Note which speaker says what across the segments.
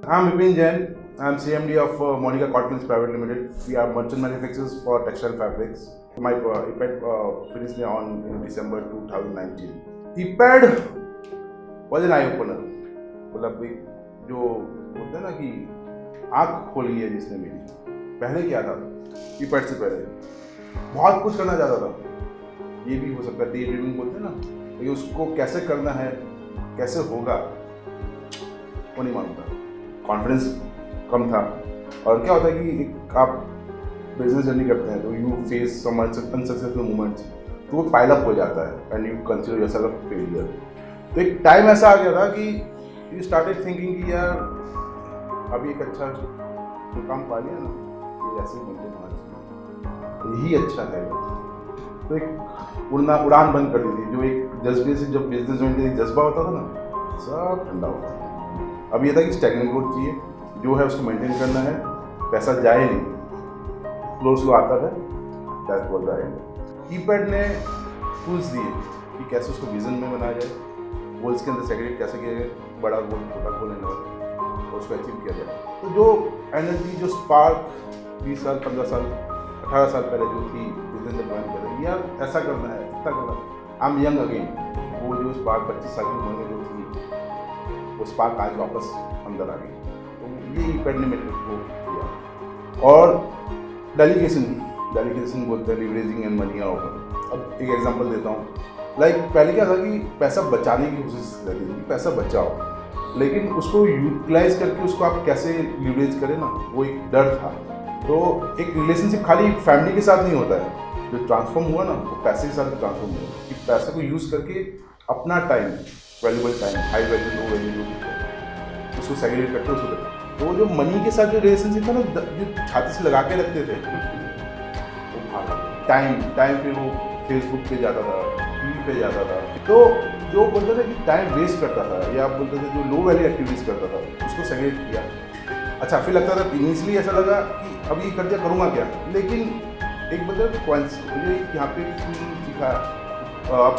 Speaker 1: I'm Vipin Jain. I'm CMD of Monika Cottmills Pvt. We are merchant manufacturers for textile fabrics. My ePaD finished in December 2019. ePaD was an eye opener. मतलब जो बोलते हैं ना कि आँख खोल लिया जिसने मेरी। पहले क्या था ePaD से पहले बहुत कुछ करना चाहता था, ये भी हो सकता है डे ड्रीमिंग बोलते हैं ना, लेकिन उसको कैसे करना है कैसे होगा वो नहीं मालूम था, कॉन्फिडेंस कम था। और क्या होता है कि एक आप बिजनेस जर्नी करते हैं तो you face some unsuccessful moments, तो वो पाइल अप हो जाता है and you consider yourself a failure. तो एक टाइम ऐसा आ गया था कि यू स्टार्टेड थिंकिंग कि यार अभी एक अच्छा जो काम पा लिया ना, ये ऐसे ही मेंटेन होना चाहिए, यही अच्छा है। तो एक उड़ान बंद कर दी थी, जो एक जज्बे से जब बिजनेस ज्वाइन करने जज्बा होता था ना, सब ठंडा होता था। अब ये था कि स्टैग्नेंट ग्रोथ चाहिए, जो है उसको मेंटेन करना है, पैसा जाए नहीं, स्लो आता है, that was the end. ePaD ने टूल्स दिए कि कैसे उसको विजन में बनाया जाए, गोल्स के अंदर सेग्रीगेट कैसे किया जाए, बड़ा गोल छोटा गोल लेना और उसको अचीव किया जाए। तो जो एनर्जी जो स्पार्क 20 साल 15 साल 18 साल पहले जो थी बिजनेस में ज्वाइन कर रही यार ऐसा करना है इतना करना, आई एम यंग अगेन, वो जो स्पार्क 25 साल की उम्र में जो थी वो स्पार्क आज वापस अंदर आ गई। तो ये ePaD ने मेरे को किया। और डेलीगेशन बोलते हैं, लिवरेजिंग एंड मनी ऑफ। अब एक एग्जांपल देता हूँ, पहले क्या था कि पैसा बचाने की कोशिश रहती थी, पैसा बचाओ, लेकिन उसको यूटिलाइज करके उसको आप कैसे लिवरेज करें ना, वो एक डर था। तो एक रिलेशनशिप खाली फैमिली के साथ नहीं होता है, जो ट्रांसफॉर्म हुआ ना वो पैसे के साथ ट्रांसफॉर्म हुआ कि पैसे को यूज़ करके अपना time, valuable time, high value low value उसको सेग्रीगेट करके उसको करते। तो जो मनी के साथ जो रिलेशनशिप था ना, जो छाती से लगा के रखते थे, वो भागा टाइम पे वो फेसबुक पे जाता था, टीवी पे जाता था। तो जो बोलते थे कि टाइम वेस्ट करता था, या आप बोलते थे जो लो वैल्यू एक्टिविटीज़ करता था उसको सेग्रीगेट किया। अच्छा, फिर लगता था इनिशियली ऐसा लगा कि अब ये कर दिया करूँगा क्या, लेकिन एक मतलब मुझे यहाँ पे सीखा आप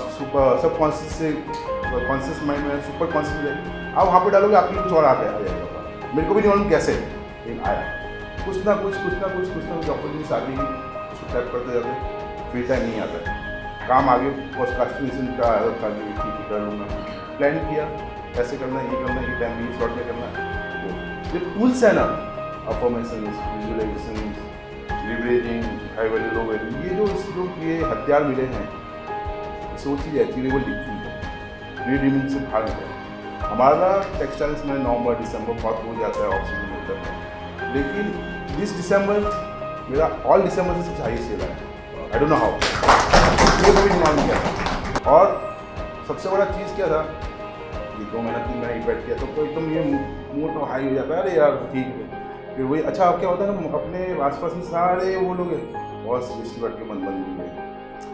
Speaker 1: सब कॉन्शियस से कॉन्शियस माइंड में सुपर कॉन्शियस में आप वहाँ पे डालोगे, आपके कुछ और आ जाएगा। मेरे को भी नहीं मालूम कैसे, लेकिन आया कुछ ना कुछ अपॉर्चुनिटीज आ गई, उसको टैप करते जाते, फ्री टाइम नहीं आता है, काम आगे पॉडकास्टिंग का ठीक कर लूँगा, प्लान किया ऐसे करना है, ये करना है, ये टाइम ये शॉर्ट में करना है। तो ये टूल्स है ना, affirmation, visualisation, leveraging, high value low value, ये जो ये हथियार मिले हैं, वो चीज़ अचीवेबल दिखती है, रीडिमिंग से भाग है। हमारा टेक्सटाइल्स में नवंबर दिसंबर बहुत हो जाता है, ऑफ सीजन होता है, लेकिन दिस दिसंबर मेरा ऑल दिसंबर से सबसे हाई सेल है। आई डोंट नो हाउ, ये कभी नहीं मालूम क्या। और सबसे बड़ा चीज़ क्या था, ये 2 महीना 3 महीना ePaD किया तो एकदम ये मूड तो हाई हो जाता है, अरे यार ठीक है। फिर वही अच्छा क्या होता है ना, अपने आसपास में सारे वो लोग बहुत सीरियसली बैठ के मन बंद हुए,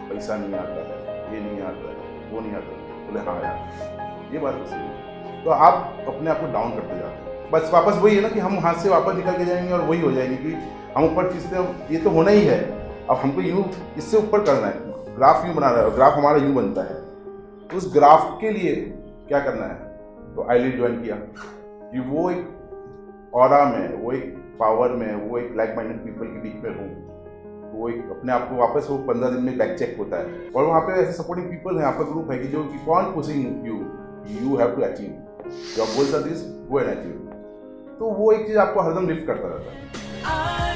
Speaker 1: पैसा नहीं आता है, ये नहीं आता है, वो नहीं आता, बोले हाँ यार ये बात तो सही है। तो आप अपने आप को डाउन करते जाते हैं, बस वापस वही है ना कि हम हाथ से वापस निकल के जाएंगे और वही हो जाएंगे कि हम ऊपर खींचते हैं, ये तो होना ही है, अब हमको यूँ इससे ऊपर करना है, ग्राफ यूँ बना रहा है, ग्राफ हमारा यूँ बनता है। तो उस ग्राफ के लिए क्या करना है, तो आईलीड ज्वाइन किया कि वो एक ऑरा में, वो एक पावर में, वो एक लाइक माइंडेड पीपल के बीच में रहूँ, वो एक अपने आप को वापस वो 15 दिन में बैक चेक होता है। और वहाँ पे ऐसे सपोर्टिंग पीपल हैं, आपका ग्रुप है कि जो keep on pushing you have to achieve your goals are this, go and achieve. तो वो एक चीज़ आपको हरदम लिफ्ट करता रहता है।